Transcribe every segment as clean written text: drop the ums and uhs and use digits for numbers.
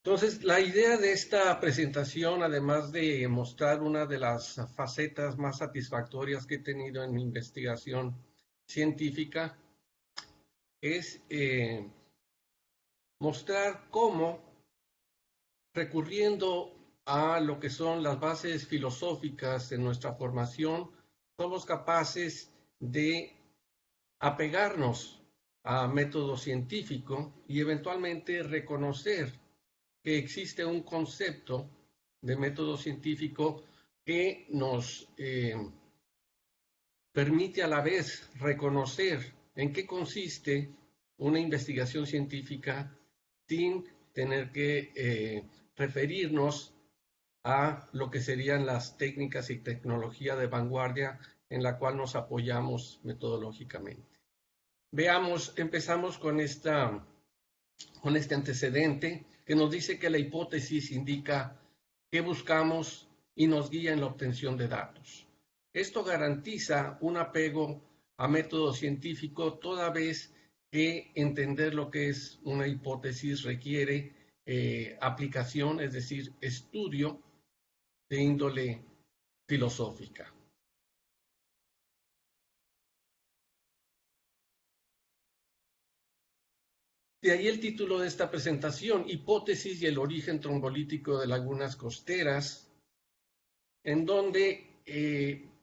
Entonces, la idea de esta presentación, además de mostrar una de las facetas más satisfactorias que he tenido en mi investigación científica, es mostrar cómo, recurriendo a lo que son las bases filosóficas de nuestra formación, somos capaces de apegarnos a método científico y eventualmente reconocer que existe un concepto de método científico que nos permite a la vez reconocer en qué consiste una investigación científica sin tener que referirnos a lo que serían las técnicas y tecnología de vanguardia en la cual nos apoyamos metodológicamente. Veamos, empezamos con este antecedente que nos dice que la hipótesis indica qué buscamos y nos guía en la obtención de datos. Esto garantiza un apego a método científico toda vez que entender lo que es una hipótesis requiere aplicación, es decir, estudio de índole filosófica. De ahí el título de esta presentación, Hipótesis y el origen trombolítico de lagunas costeras, en donde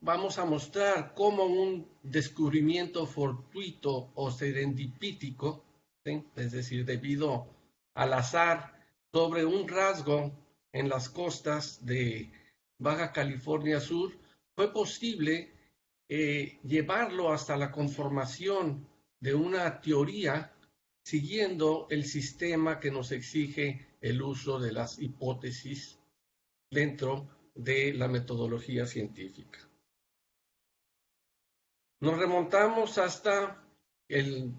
vamos a mostrar cómo un descubrimiento fortuito o serendipítico, ¿sí?, es decir, debido al azar sobre un rasgo en las costas de Baja California Sur, fue posible llevarlo hasta la conformación de una teoría siguiendo el sistema que nos exige el uso de las hipótesis dentro de la metodología científica. Nos remontamos hasta el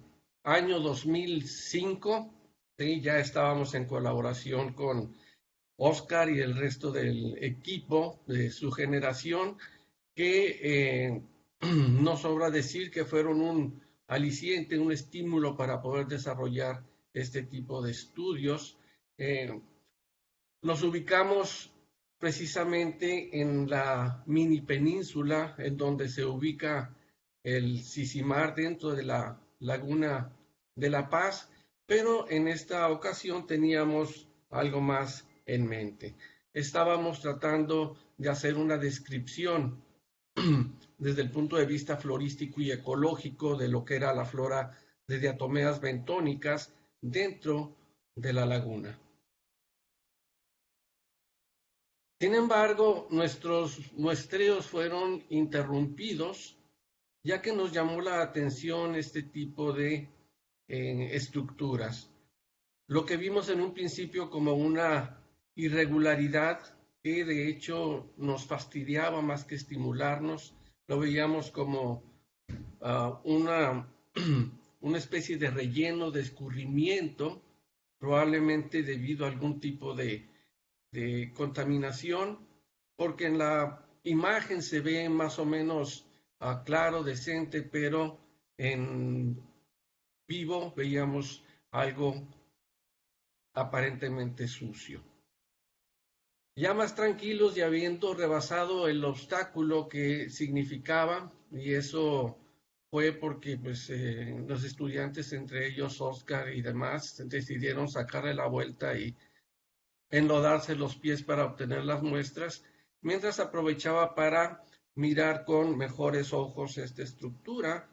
año 2005, ¿sí? Ya estábamos en colaboración con Oscar y el resto del equipo de su generación, que no sobra decir que fueron un aliciente, un estímulo para poder desarrollar este tipo de estudios. Nos ubicamos precisamente en la mini península en donde se ubica el Sicimar dentro de la laguna de La Paz, pero en esta ocasión teníamos algo más en mente. Estábamos tratando de hacer una descripción desde el punto de vista florístico y ecológico de lo que era la flora de diatomeas bentónicas dentro de la laguna. Sin embargo, nuestros muestreos fueron interrumpidos, ya que nos llamó la atención este tipo de estructuras. Lo que vimos en un principio como una irregularidad que de hecho nos fastidiaba más que estimularnos, lo veíamos como una especie de relleno, de escurrimiento, probablemente debido a algún tipo de contaminación, porque en la imagen se ve más o menos claro, decente, pero en vivo veíamos algo aparentemente sucio. Ya más tranquilos y habiendo rebasado el obstáculo que significaba, y eso fue porque pues, los estudiantes, entre ellos Oscar y demás, decidieron sacarle la vuelta y enlodarse los pies para obtener las muestras, mientras aprovechaba para mirar con mejores ojos esta estructura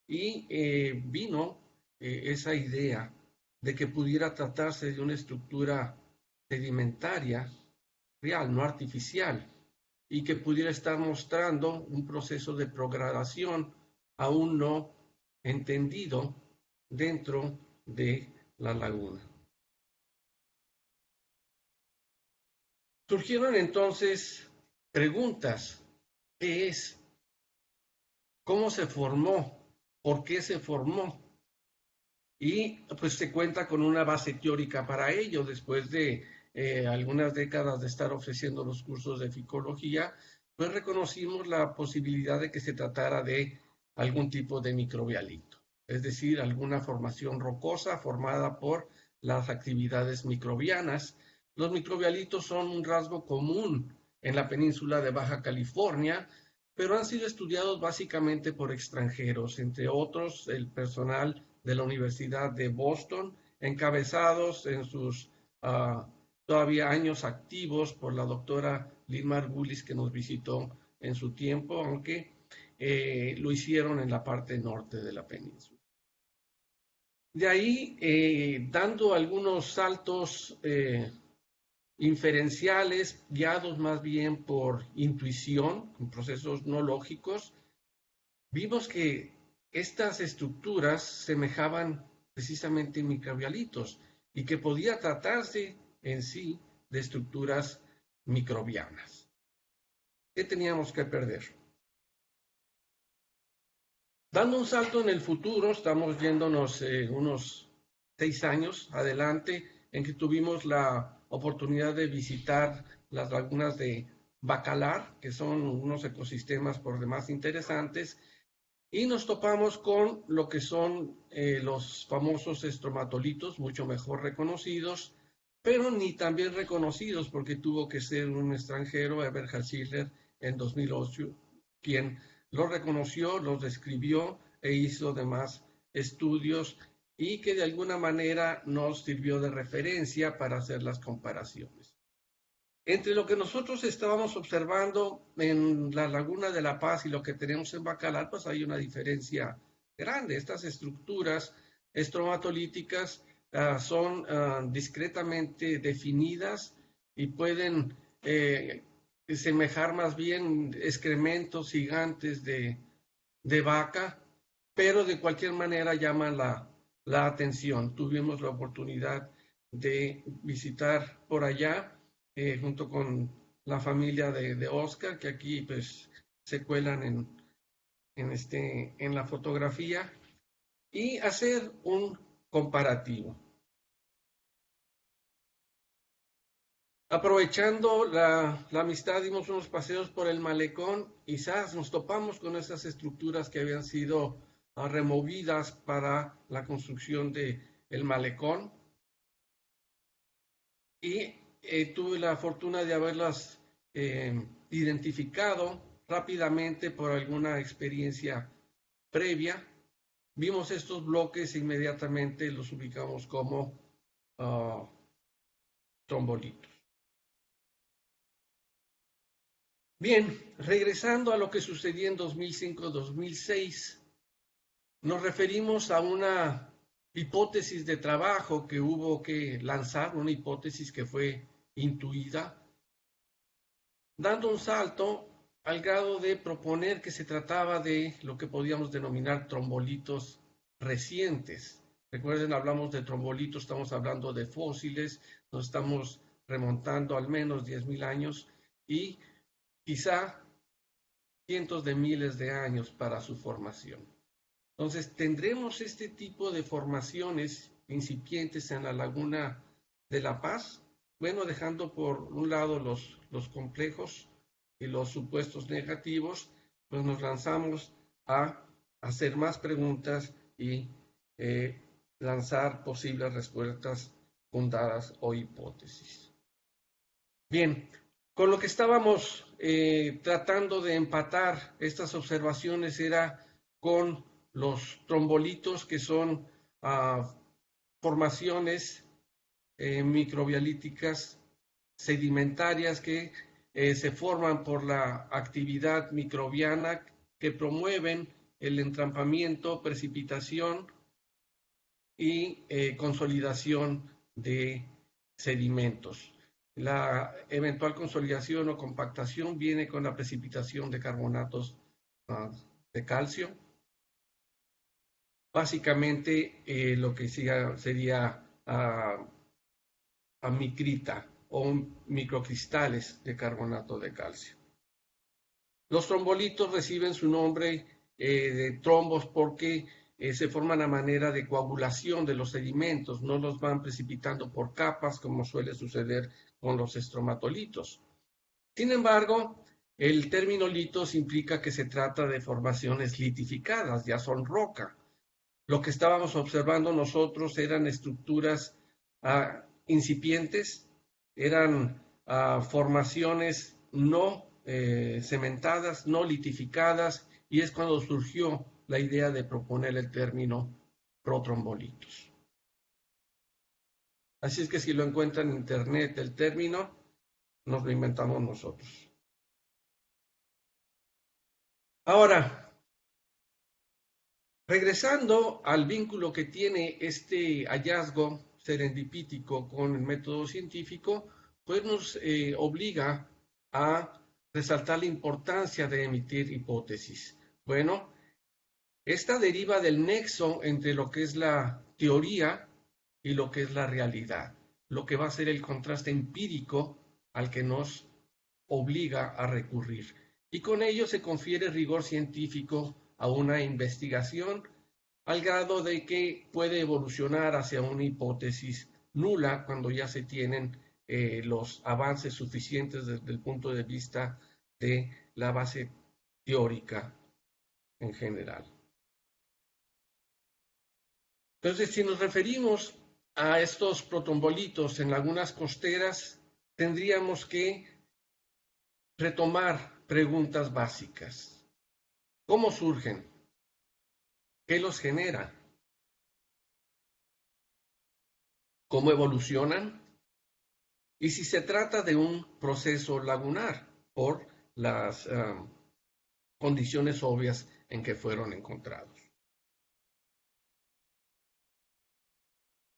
y vino esa idea de que pudiera tratarse de una estructura sedimentaria real, no artificial, y que pudiera estar mostrando un proceso de progradación aún no entendido dentro de la laguna. Surgieron entonces preguntas. ¿Qué es? ¿Cómo se formó? ¿Por qué se formó? Y pues se cuenta con una base teórica para ello. Después de algunas décadas de estar ofreciendo los cursos de ficología, pues reconocimos la posibilidad de que se tratara de algún tipo de microbialito, es decir, alguna formación rocosa formada por las actividades microbianas, Los microbialitos son un rasgo común en la península de Baja California, pero han sido estudiados básicamente por extranjeros, entre otros el personal de la Universidad de Boston, encabezados en sus todavía años activos por la doctora Lynn Margulis, que nos visitó en su tiempo, aunque lo hicieron en la parte norte de la península. De ahí, dando algunos saltos inferenciales, guiados más bien por intuición, en procesos no lógicos, vimos que estas estructuras semejaban precisamente microbialitos y que podía tratarse en sí de estructuras microbianas. ¿Qué teníamos que perder? Dando un salto en el futuro, estamos yéndonos unos 6 años adelante, en que tuvimos la oportunidad de visitar las lagunas de Bacalar, que son unos ecosistemas por demás interesantes, y nos topamos con lo que son los famosos estromatolitos, mucho mejor reconocidos, pero ni tan bien reconocidos, porque tuvo que ser un extranjero, Eberhard Schiller, en 2008, quien los reconoció, los describió e hizo demás estudios y que de alguna manera nos sirvió de referencia para hacer las comparaciones. Entre lo que nosotros estábamos observando en la Laguna de la Paz y lo que tenemos en Bacalar, pues hay una diferencia grande. Estas estructuras estromatolíticas son discretamente definidas y pueden semejar más bien excrementos gigantes de vaca, pero de cualquier manera llaman la atención. Tuvimos la oportunidad de visitar por allá junto con la familia de Oscar, que aquí pues se cuelan en la fotografía, y hacer un comparativo. Aprovechando la amistad, dimos unos paseos por el malecón y nos topamos con esas estructuras que habían sido removidas para la construcción del malecón. Y tuve la fortuna de haberlas identificado rápidamente por alguna experiencia previa. Vimos estos bloques e inmediatamente los ubicamos como trombolitos. Bien, regresando a lo que sucedió en 2005-2006, nos referimos a una hipótesis de trabajo que hubo que lanzar, una hipótesis que fue intuida, dando un salto al grado de proponer que se trataba de lo que podíamos denominar trombolitos recientes. Recuerden, hablamos de trombolitos, estamos hablando de fósiles, nos estamos remontando al menos 10.000 años y quizá cientos de miles de años para su formación. Entonces, tendremos este tipo de formaciones incipientes en la Laguna de La Paz, bueno, dejando por un lado los complejos y los supuestos negativos, pues nos lanzamos a hacer más preguntas y lanzar posibles respuestas fundadas o hipótesis. Bien, con lo que estábamos tratando de empatar estas observaciones era con los trombolitos, que son formaciones microbialíticas sedimentarias que se forman por la actividad microbiana, que promueven el entrampamiento, precipitación y consolidación de sedimentos. La eventual consolidación o compactación viene con la precipitación de carbonatos de calcio. Básicamente lo que sería micrita o microcristales de carbonato de calcio. Los trombolitos reciben su nombre de trombos porque se forman a manera de coagulación de los sedimentos, no los van precipitando por capas como suele suceder con los estromatolitos. Sin embargo, el término litos implica que se trata de formaciones litificadas, ya son roca. Lo que estábamos observando nosotros eran estructuras incipientes eran formaciones no cementadas, no litificadas, y es cuando surgió la idea de proponer el término protrombolitos. Así es que si lo encuentran en internet el término, nos lo inventamos nosotros. Ahora, regresando al vínculo que tiene este hallazgo serendipítico con el método científico, pues nos obliga a resaltar la importancia de emitir hipótesis. Bueno, esta deriva del nexo entre lo que es la teoría y lo que es la realidad, lo que va a ser el contraste empírico al que nos obliga a recurrir. Y con ello se confiere rigor científico a una investigación al grado de que puede evolucionar hacia una hipótesis nula cuando ya se tienen los avances suficientes desde el punto de vista de la base teórica en general. Entonces, si nos referimos a estos protombolitos en lagunas costeras, tendríamos que retomar preguntas básicas. ¿Cómo surgen? ¿Qué los genera? ¿Cómo evolucionan? Y si se trata de un proceso lagunar por las condiciones obvias en que fueron encontrados.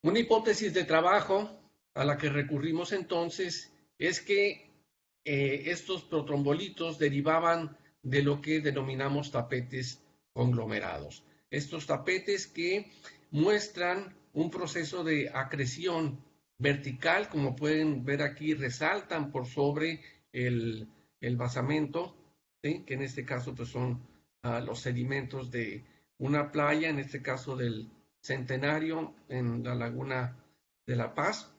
Una hipótesis de trabajo a la que recurrimos entonces es que estos protrombolitos derivaban de lo que denominamos tapetes conglomerados. Estos tapetes que muestran un proceso de acreción vertical, como pueden ver aquí, resaltan por sobre el basamento, ¿sí? Que en este caso pues son los sedimentos de una playa, en este caso del Centenario, en la laguna de La Paz.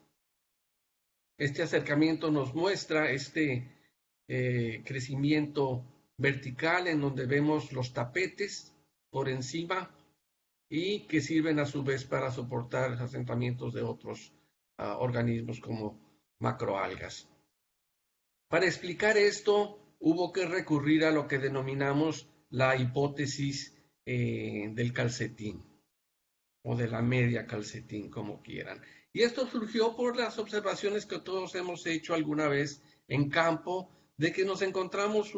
Este acercamiento nos muestra este crecimiento vertical en donde vemos los tapetes por encima y que sirven a su vez para soportar asentamientos de otros organismos como macroalgas. Para explicar esto, hubo que recurrir a lo que denominamos la hipótesis del calcetín o de la media calcetín, como quieran. Y esto surgió por las observaciones que todos hemos hecho alguna vez en campo, de que nos encontramos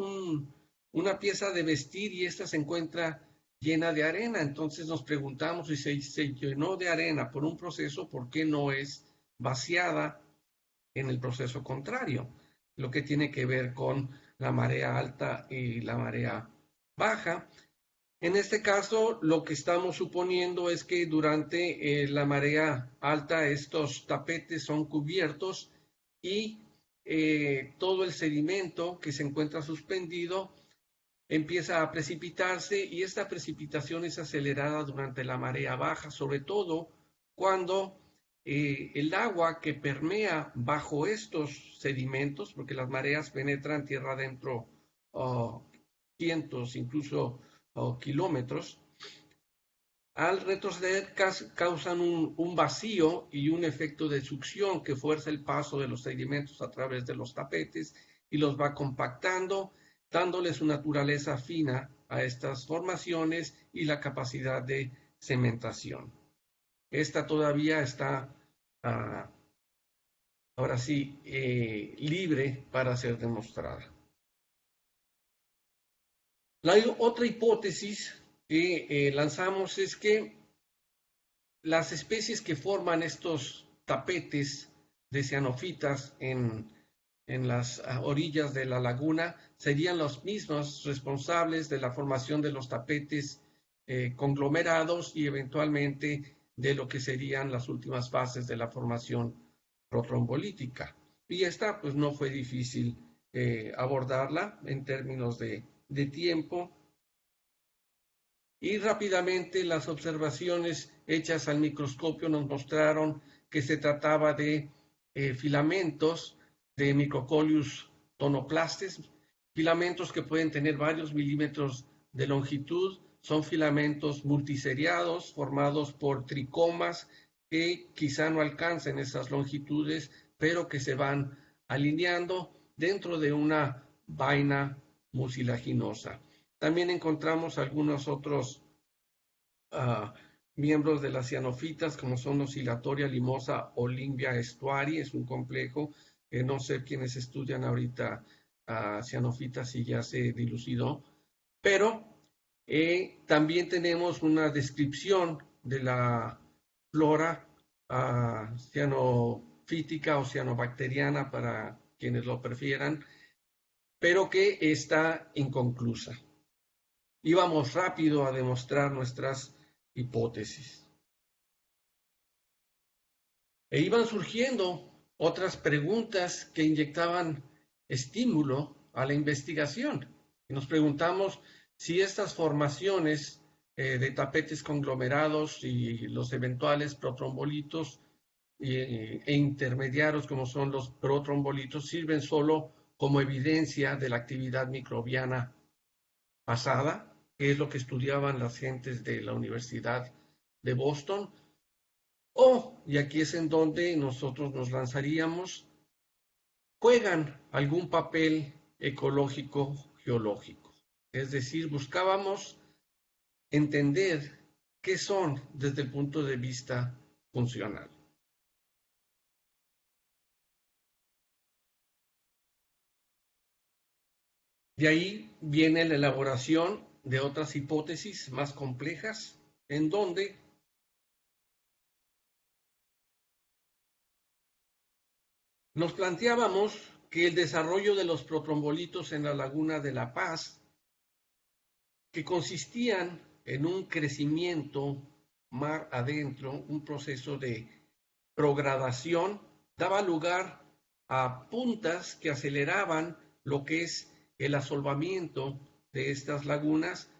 una pieza de vestir y esta se encuentra llena de arena. Entonces nos preguntamos si se llenó de arena por un proceso, ¿por qué no es vaciada en el proceso contrario? Lo que tiene que ver con la marea alta y la marea baja. En este caso, lo que estamos suponiendo es que durante la marea alta estos tapetes son cubiertos y todo el sedimento que se encuentra suspendido empieza a precipitarse y esta precipitación es acelerada durante la marea baja, sobre todo cuando el agua que permea bajo estos sedimentos, porque las mareas penetran tierra adentro cientos, incluso kilómetros, al retroceder causan un vacío y un efecto de succión que fuerza el paso de los sedimentos a través de los tapetes y los va compactando, dándole su naturaleza fina a estas formaciones y la capacidad de cementación. Esta todavía está, ahora sí, libre para ser demostrada. La otra hipótesis que lanzamos es que las especies que forman estos tapetes de cianofitas en las orillas de la laguna serían los mismos responsables de la formación de los tapetes conglomerados y eventualmente de lo que serían las últimas fases de la formación protrombolítica. Y esta pues no fue difícil abordarla en términos de tiempo. Y rápidamente las observaciones hechas al microscopio nos mostraron que se trataba de filamentos de Microcolius tonoplastes, filamentos que pueden tener varios milímetros de longitud, son filamentos multiseriados formados por tricomas que quizá no alcancen esas longitudes, pero que se van alineando dentro de una vaina mucilaginosa. También encontramos algunos otros miembros de las cianofitas, como son Oscillatoria limosa o Limbia estuari. Es un complejo que no sé quiénes estudian ahorita cianofitas si ya se dilucidó, pero también tenemos una descripción de la flora cianofítica o cianobacteriana para quienes lo prefieran, pero que está inconclusa. Íbamos rápido a demostrar nuestras hipótesis. E iban surgiendo otras preguntas que inyectaban estímulo a la investigación. Y nos preguntamos si estas formaciones de tapetes conglomerados y los eventuales protrombolitos e intermediarios como son los protrombolitos sirven solo como evidencia de la actividad microbiana pasada, que es lo que estudiaban las gentes de la Universidad de Boston, y aquí es en donde nosotros nos lanzaríamos, juegan algún papel ecológico geológico. Es decir, buscábamos entender qué son desde el punto de vista funcional. De ahí viene la elaboración de otras hipótesis más complejas, en donde nos planteábamos que el desarrollo de los protrombolitos en la laguna de La Paz, que consistían en un crecimiento mar adentro, un proceso de progradación, daba lugar a puntas que aceleraban lo que es el asolvamiento de estas lagunas,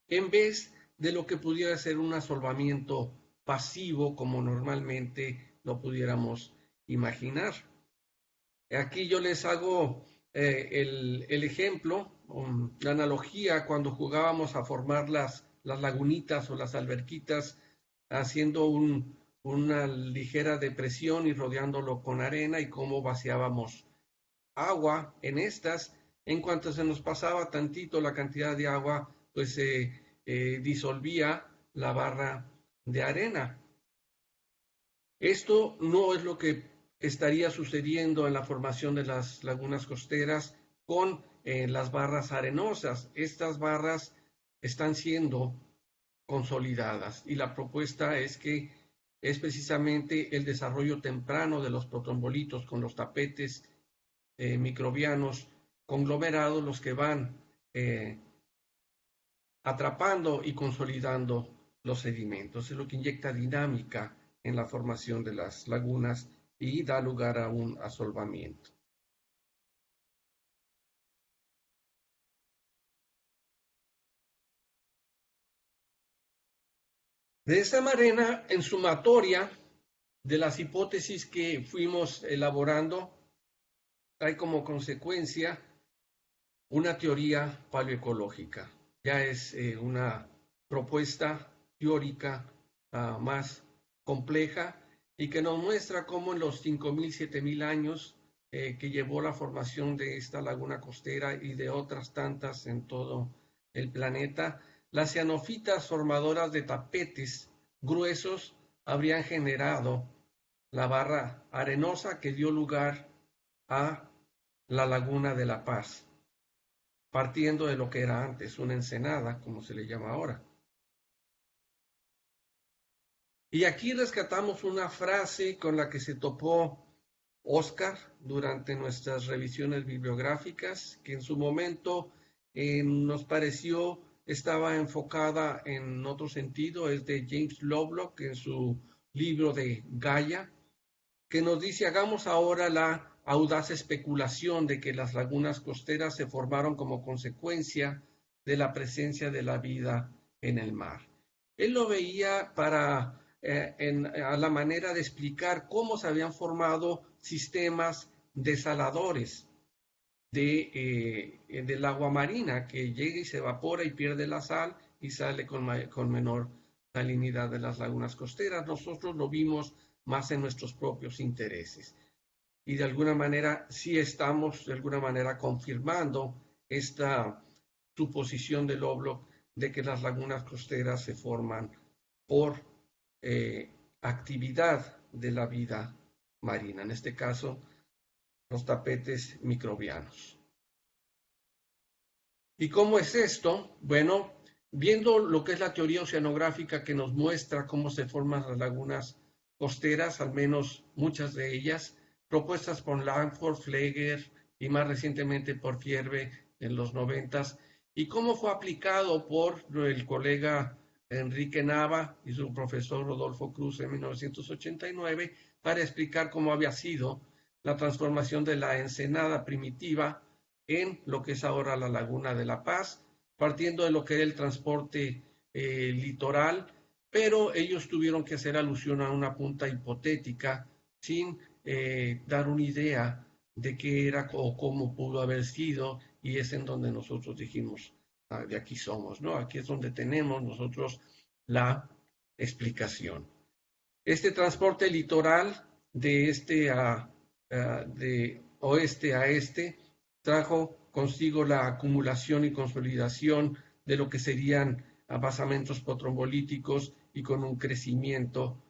en vez de lo que pudiera ser un asolvamiento pasivo como normalmente lo pudiéramos imaginar. Aquí yo les hago el ejemplo, la analogía cuando jugábamos a formar las lagunitas o las alberquitas, haciendo una ligera depresión y rodeándolo con arena, y cómo vaciábamos agua en estas. En cuanto se nos pasaba tantito la cantidad de agua, pues se disolvía la barra de arena. Esto no es lo que estaría sucediendo en la formación de las lagunas costeras con las barras arenosas. Estas barras están siendo consolidadas y la propuesta es que es precisamente el desarrollo temprano de los protrombolitos con los tapetes microbianos conglomerados los que van atrapando y consolidando los sedimentos. Es lo que inyecta dinámica en la formación de las lagunas y da lugar a un asolvamiento. De esta manera, en sumatoria de las hipótesis que fuimos elaborando, trae como consecuencia una teoría paleoecológica. Ya es una propuesta teórica más compleja y que nos muestra cómo en los 5.000, 7.000 años que llevó la formación de esta laguna costera y de otras tantas en todo el planeta, las cianofitas formadoras de tapetes gruesos habrían generado la barra arenosa que dio lugar a la laguna de La Paz, partiendo de lo que era antes una ensenada, como se le llama ahora. Y aquí rescatamos una frase con la que se topó Oscar durante nuestras revisiones bibliográficas, que en su momento nos pareció estaba enfocada en otro sentido, es de James Lovelock en su libro de Gaia, que nos dice: hagamos ahora la audaz especulación de que las lagunas costeras se formaron como consecuencia de la presencia de la vida en el mar. Él lo veía a la manera de explicar cómo se habían formado sistemas desaladores del agua marina, que llega y se evapora y pierde la sal y sale con menor salinidad de las lagunas costeras. Nosotros lo vimos más en nuestros propios intereses. y de alguna manera sí estamos de alguna manera confirmando esta suposición de Lovelock de que las lagunas costeras se forman por actividad de la vida marina, en este caso los tapetes microbianos. ¿Y cómo es esto? Bueno, viendo lo que es la teoría oceanográfica que nos muestra cómo se forman las lagunas costeras, al menos muchas de ellas, propuestas por Langford, Fleger y más recientemente por Fierve en los 90, y cómo fue aplicado por el colega Enrique Nava y su profesor Rodolfo Cruz en 1989 para explicar cómo había sido la transformación de la ensenada primitiva en lo que es ahora la Laguna de la Paz, partiendo de lo que era el transporte litoral, pero ellos tuvieron que hacer alusión a una punta hipotética sin dar una idea de qué era o cómo pudo haber sido, y es en donde nosotros dijimos, de aquí somos, ¿no? Aquí es donde tenemos nosotros la explicación. Este transporte litoral de de oeste a este trajo consigo la acumulación y consolidación de lo que serían basamentos potrombolíticos y con un crecimiento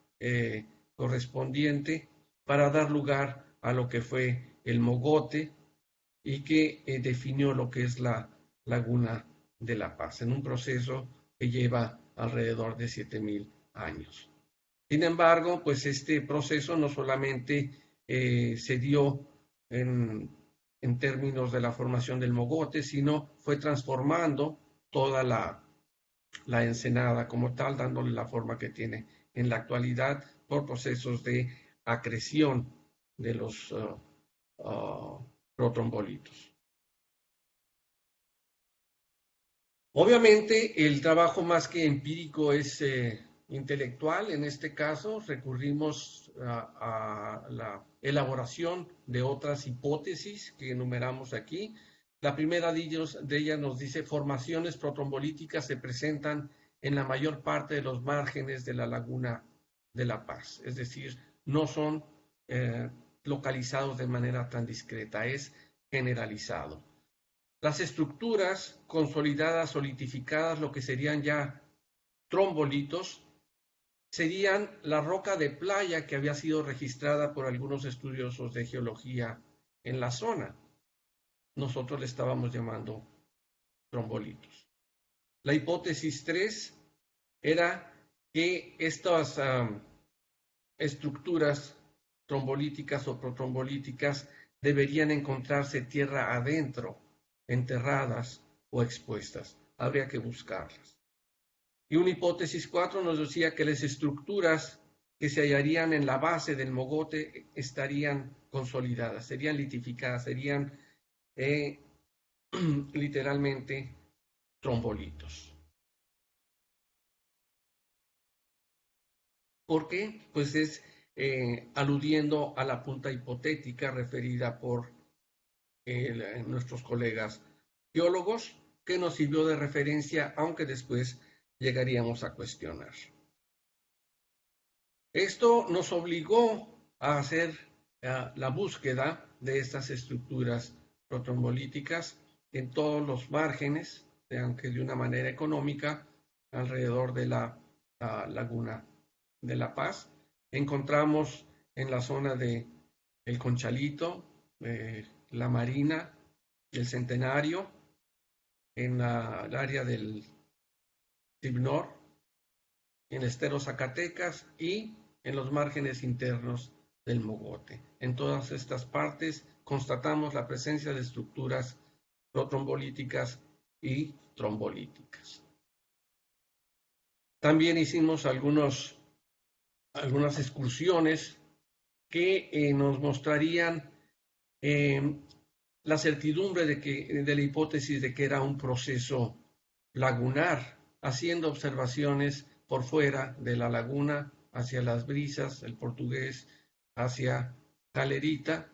correspondiente para dar lugar a lo que fue el mogote y que definió lo que es la Laguna de la Paz, en un proceso que lleva alrededor de 7,000 años. Sin embargo, pues este proceso no solamente se dio en términos de la formación del mogote, sino fue transformando toda la ensenada como tal, dándole la forma que tiene en la actualidad por procesos de acreción de los protrombolitos. Obviamente, el trabajo más que empírico es intelectual. En este caso, recurrimos a la elaboración de otras hipótesis que enumeramos aquí. La primera de ellas nos dice: formaciones protrombolíticas se presentan en la mayor parte de los márgenes de la Laguna de la Paz, es decir, no son localizados de manera tan discreta, es generalizado. Las estructuras consolidadas, solidificadas, lo que serían ya trombolitos, serían la roca de playa que había sido registrada por algunos estudiosos de geología en la zona. Nosotros le estábamos llamando trombolitos. La hipótesis 3 era que estas estructuras trombolíticas o protrombolíticas deberían encontrarse tierra adentro, enterradas o expuestas. Habría que buscarlas. Y una hipótesis 4 nos decía que las estructuras que se hallarían en la base del mogote estarían consolidadas, serían litificadas, serían literalmente trombolitos. ¿Por qué? Pues es aludiendo a la punta hipotética referida por nuestros colegas geólogos, que nos sirvió de referencia, aunque después llegaríamos a cuestionar. Esto nos obligó a hacer la búsqueda de estas estructuras protrombolíticas en todos los márgenes, aunque de una manera económica, alrededor de la Laguna de la Paz. Encontramos en la zona de El Conchalito, La Marina, El Centenario, en el área del Tibnor, en el estero Zacatecas y en los márgenes internos del mogote. En todas estas partes constatamos la presencia de estructuras protrombolíticas y trombolíticas. También hicimos algunas excursiones que nos mostrarían la certidumbre de la hipótesis de que era un proceso lagunar, haciendo observaciones por fuera de la laguna, hacia Las Brisas, el Portugués, hacia Calerita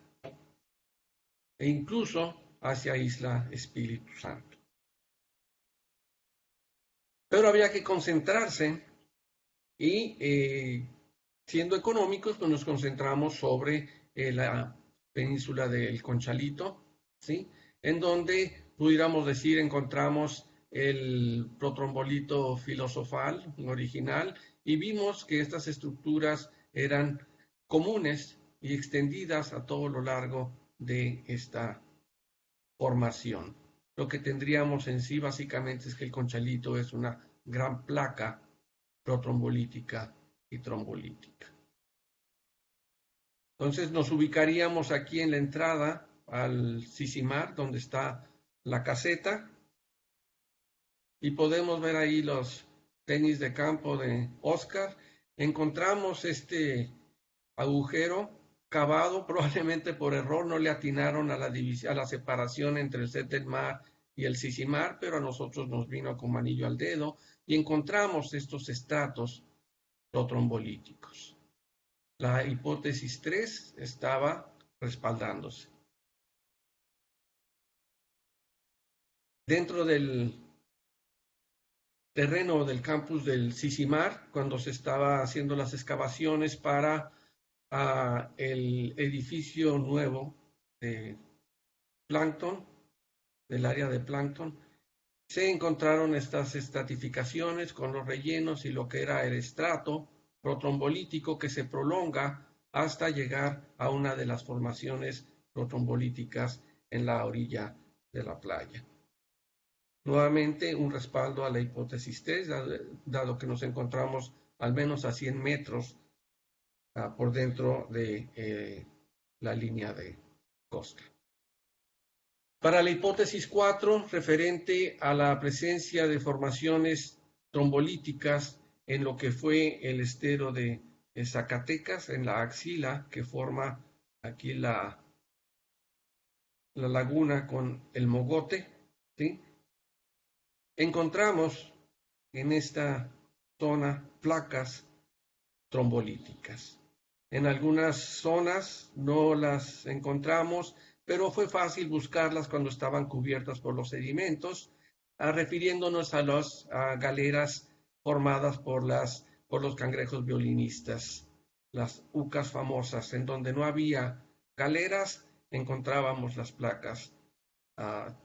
e incluso hacia Isla Espíritu Santo. Pero había que concentrarse y siendo económicos, pues nos concentramos sobre península del Conchalito, ¿sí? En donde pudiéramos decir encontramos el protrombolito filosofal original y vimos que estas estructuras eran comunes y extendidas a todo lo largo de esta formación. Lo que tendríamos en sí básicamente es que el conchalito es una gran placa protrombolítica y trombolítica. Entonces nos ubicaríamos aquí en la entrada al Sicimar, donde está la caseta, y podemos ver ahí los tenis de campo de Oscar. Encontramos este agujero cavado, probablemente por error no le atinaron a la separación entre el set del mar y el Sicimar, pero a nosotros nos vino como anillo al dedo y encontramos estos estratos protrombolíticos. La hipótesis 3 estaba respaldándose. Dentro del terreno del campus del Sicimar, cuando se estaba haciendo las excavaciones para el edificio nuevo de Plankton, del área de Plankton, se encontraron estas estratificaciones con los rellenos y lo que era el estrato protrombolítico que se prolonga hasta llegar a una de las formaciones protrombolíticas en la orilla de la playa. Nuevamente, un respaldo a la hipótesis 3, dado que nos encontramos al menos a 100 metros por dentro de la línea de costa. Para la hipótesis 4, referente a la presencia de formaciones trombolíticas en lo que fue el estero de Zacatecas, en la axila que forma aquí la laguna con el Mogote, ¿sí? Encontramos en esta zona placas trombolíticas. En algunas zonas no las encontramos, pero fue fácil buscarlas cuando estaban cubiertas por los sedimentos, refiriéndonos a las galeras formadas por los cangrejos violinistas, las ucas famosas, en donde no había galeras, encontrábamos las placas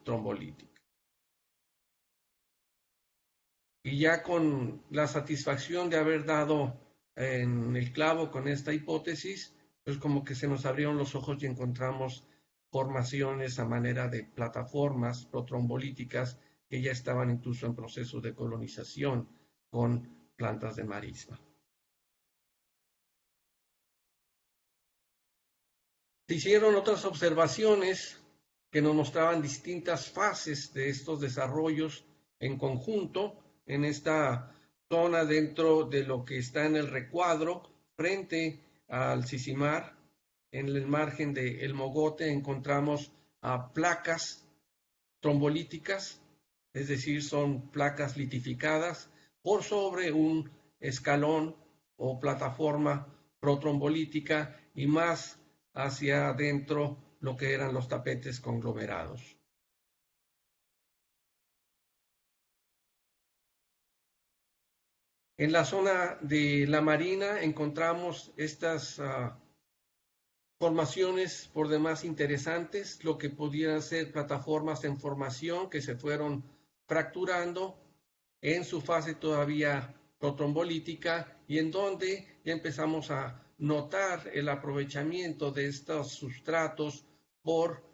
trombolíticas. Y ya con la satisfacción de haber dado en el clavo con esta hipótesis, pues como que se nos abrieron los ojos y encontramos formaciones a manera de plataformas protrombolíticas que ya estaban incluso en proceso de colonización con plantas de marisma. Se hicieron otras observaciones que nos mostraban distintas fases de estos desarrollos en conjunto en esta zona dentro de lo que está en el recuadro frente al Sicimar. En el margen del Mogote encontramos placas trombolíticas, es decir, son placas litificadas por sobre un escalón o plataforma protrombolítica y más hacia adentro lo que eran los tapetes conglomerados. En la zona de la Marina encontramos estas formaciones por demás interesantes, lo que pudieran ser plataformas en formación que se fueron fracturando en su fase todavía protrombolítica y en donde ya empezamos a notar el aprovechamiento de estos sustratos por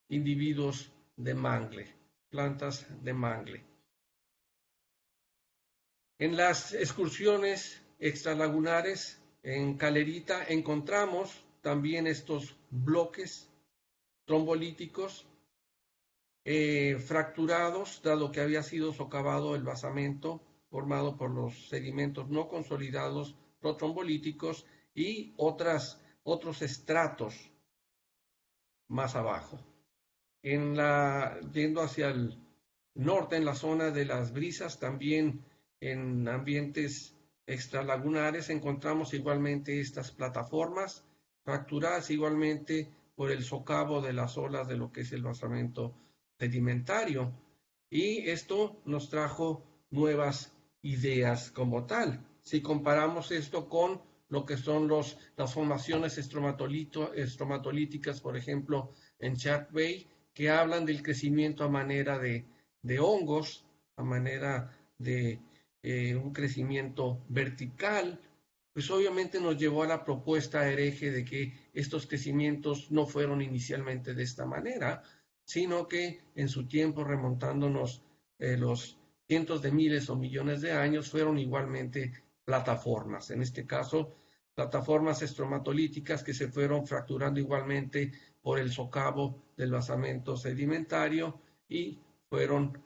individuos de mangle, plantas de mangle. En las excursiones extralagunares en Calerita encontramos también estos bloques trombolíticos fracturados, dado que había sido socavado el basamento formado por los sedimentos no consolidados protrombolíticos y otros estratos más abajo. Yendo hacia el norte, en la zona de las brisas, también en ambientes extralagunares encontramos igualmente estas plataformas fracturadas igualmente por el socavo de las olas de lo que es el basamento sedimentario. Y esto nos trajo nuevas ideas como tal. Si comparamos esto con lo que son las formaciones estromatolíticas, por ejemplo, en Shark Bay, que hablan del crecimiento a manera de hongos, a manera de un crecimiento vertical, pues obviamente nos llevó a la propuesta hereje de que estos crecimientos no fueron inicialmente de esta manera, sino que en su tiempo, remontándonos los cientos de miles o millones de años, fueron igualmente plataformas, en este caso plataformas estromatolíticas que se fueron fracturando igualmente por el socavo del basamento sedimentario y fueron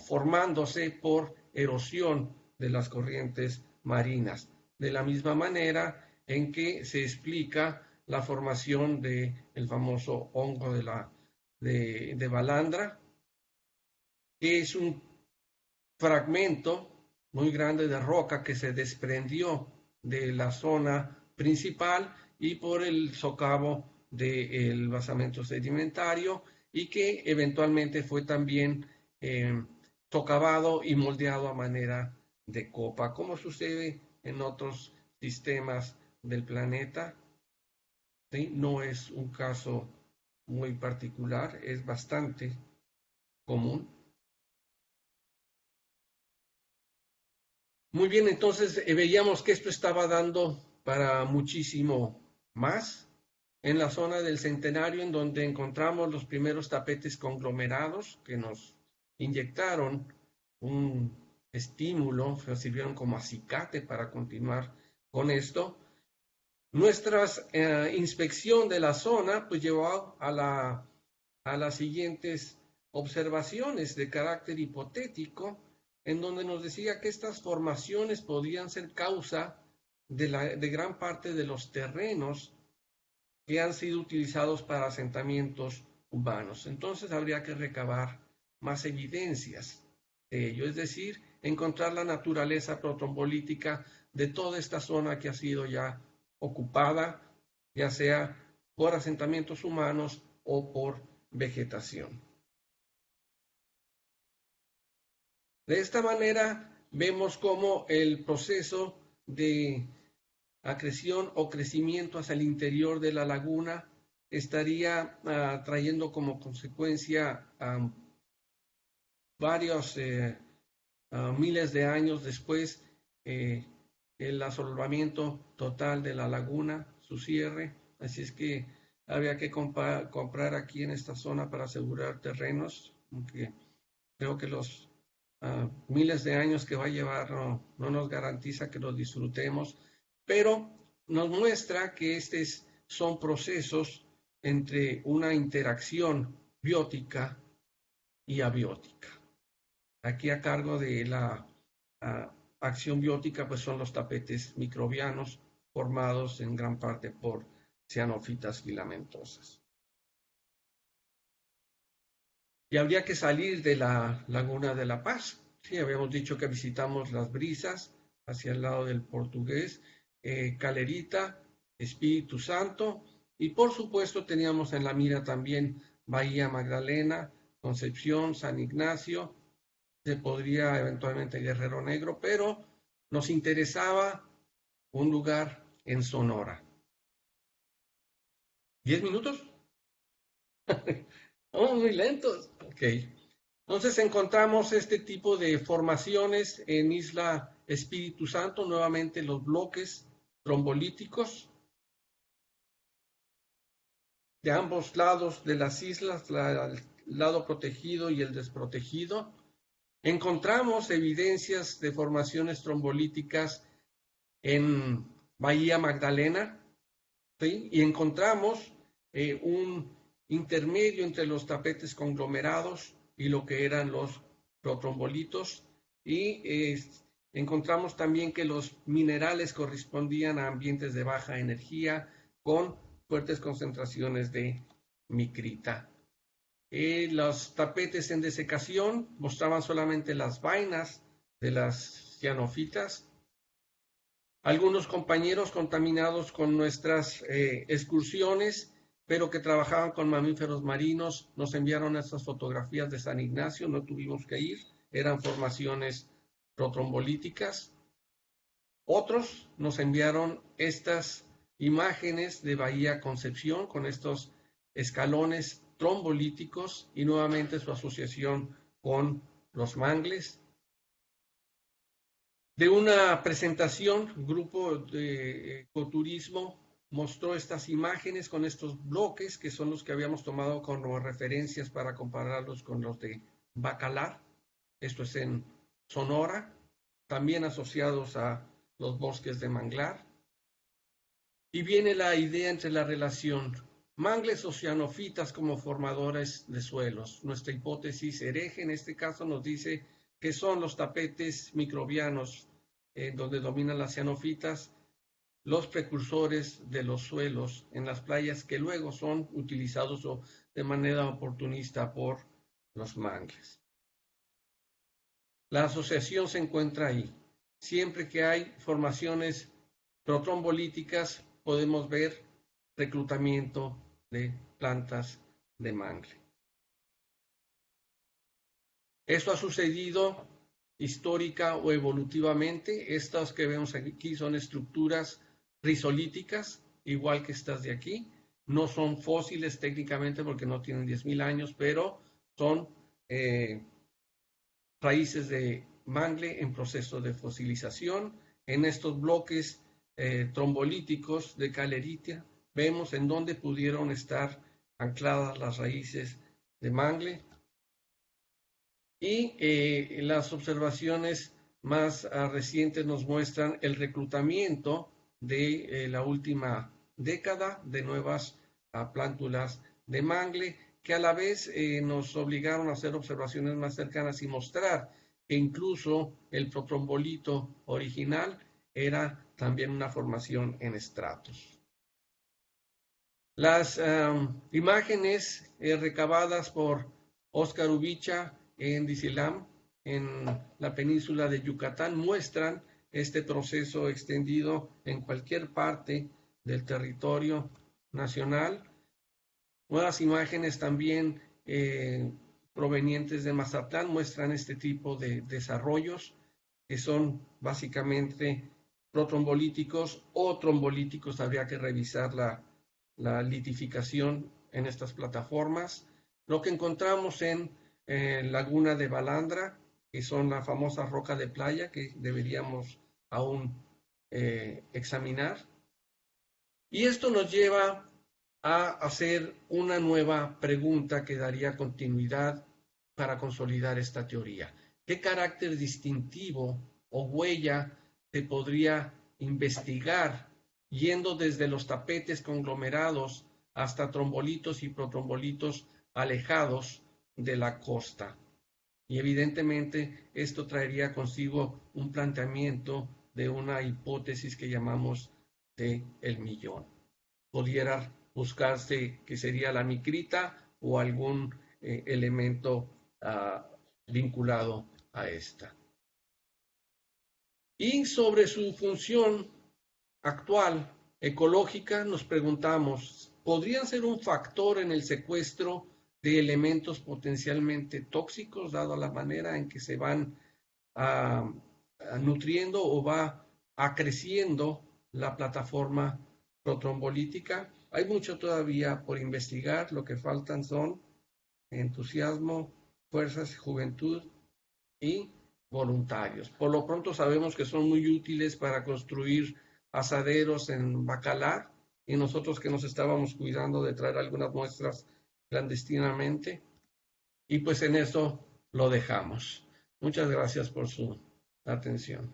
formándose por erosión de las corrientes marinas. De la misma manera en que se explica la formación del famoso hongo de Balandra, que es un fragmento muy grande de roca que se desprendió de la zona principal y por el socavo del basamento sedimentario y que eventualmente fue también socavado y moldeado a manera de copa, como sucede en otros sistemas del planeta. ¿Sí? No es un caso muy particular, es bastante común. Muy bien, entonces veíamos que esto estaba dando para muchísimo más en la zona del Centenario, en donde encontramos los primeros tapetes conglomerados que nos inyectaron un estímulo, sirvieron como acicate para continuar con esto. Nuestra inspección de la zona pues llevó a las siguientes observaciones de carácter hipotético, en donde nos decía que estas formaciones podían ser causa de gran parte de los terrenos que han sido utilizados para asentamientos humanos. Entonces habría que recabar más evidencias de ello, es decir, encontrar la naturaleza protrombolítica de toda esta zona que ha sido ya ocupada, ya sea por asentamientos humanos o por vegetación. De esta manera vemos cómo el proceso de acreción o crecimiento hacia el interior de la laguna estaría trayendo como consecuencia varios miles de años después el asolvamiento total de la laguna, su cierre. Así es que había que comprar aquí en esta zona para asegurar terrenos, aunque creo que los miles de años que va a llevar no nos garantiza que los disfrutemos, pero nos muestra que estos son procesos entre una interacción biótica y abiótica. Aquí a cargo de la acción biótica pues son los tapetes microbianos formados en gran parte por cianofitas filamentosas. Y habría que salir de la Laguna de la Paz. Sí, habíamos dicho que visitamos Las Brisas, hacia el lado del Portugués, Calerita, Espíritu Santo, y por supuesto teníamos en la mira también Bahía Magdalena, Concepción, San Ignacio, se podría eventualmente Guerrero Negro, pero nos interesaba un lugar en Sonora. ¿10 minutos? Oh, muy lentos. Ok. Entonces encontramos este tipo de formaciones en Isla Espíritu Santo, nuevamente los bloques trombolíticos de ambos lados de las islas, el lado protegido y el desprotegido. Encontramos evidencias de formaciones trombolíticas en Bahía Magdalena, ¿sí? Y encontramos un intermedio entre los tapetes conglomerados y lo que eran los protrombolitos, y encontramos también que los minerales correspondían a ambientes de baja energía con fuertes concentraciones de micrita. Los tapetes en desecación mostraban solamente las vainas de las cianofitas. Algunos compañeros contaminados con nuestras excursiones, pero que trabajaban con mamíferos marinos, nos enviaron estas fotografías de San Ignacio, no tuvimos que ir, eran formaciones protrombolíticas. Otros nos enviaron estas imágenes de Bahía Concepción con estos escalones trombolíticos y nuevamente su asociación con los mangles. De una presentación, un grupo de ecoturismo mostró estas imágenes con estos bloques que son los que habíamos tomado como referencias para compararlos con los de Bacalar. Esto es en Sonora, también asociados a los bosques de manglar. Y viene la idea entre la relación mangles oceanofitas como formadores de suelos. Nuestra hipótesis hereje en este caso nos dice que son los tapetes microbianos donde dominan las cianofitas, los precursores de los suelos en las playas que luego son utilizados de manera oportunista por los mangles. La asociación se encuentra ahí. Siempre que hay formaciones protrombolíticas, podemos ver reclutamiento de plantas de mangle. Esto ha sucedido histórica o evolutivamente. Estas que vemos aquí son estructuras rizolíticas, igual que estas de aquí. No son fósiles técnicamente porque no tienen 10.000 años, pero son raíces de mangle en proceso de fosilización. En estos bloques trombolíticos de caleritia vemos en dónde pudieron estar ancladas las raíces de mangle. Y las observaciones más recientes nos muestran el reclutamiento de la última década de nuevas plántulas de mangle, que a la vez nos obligaron a hacer observaciones más cercanas y mostrar que incluso el protrombolito original era también una formación en estratos. Las imágenes recabadas por Óscar Ubicha en Disilam, en la península de Yucatán, muestran este proceso extendido en cualquier parte del territorio nacional. Nuevas imágenes también provenientes de Mazatlán muestran este tipo de desarrollos que son básicamente protrombolíticos o trombolíticos. Habría que revisar la litificación en estas plataformas. Lo que encontramos en Laguna de Balandra, que son la famosa roca de playa que deberíamos aún examinar. Y esto nos lleva a hacer una nueva pregunta que daría continuidad para consolidar esta teoría. ¿Qué carácter distintivo o huella se podría investigar yendo desde los tapetes conglomerados hasta trombolitos y protrombolitos alejados de la costa? Y evidentemente esto traería consigo un planteamiento de una hipótesis que llamamos de el millón. Pudiera buscarse que sería la micrita o algún elemento vinculado a esta. Y sobre su función actual ecológica nos preguntamos, ¿podrían ser un factor en el secuestro de elementos potencialmente tóxicos, dado la manera en que se van nutriendo o va acreciendo la plataforma protrombolítica? Hay mucho todavía por investigar, lo que faltan son entusiasmo, fuerzas, juventud y voluntarios. Por lo pronto sabemos que son muy útiles para construir asaderos en Bacalar, y nosotros que nos estábamos cuidando de traer algunas muestras clandestinamente, y pues en eso lo dejamos. Muchas gracias por su atención.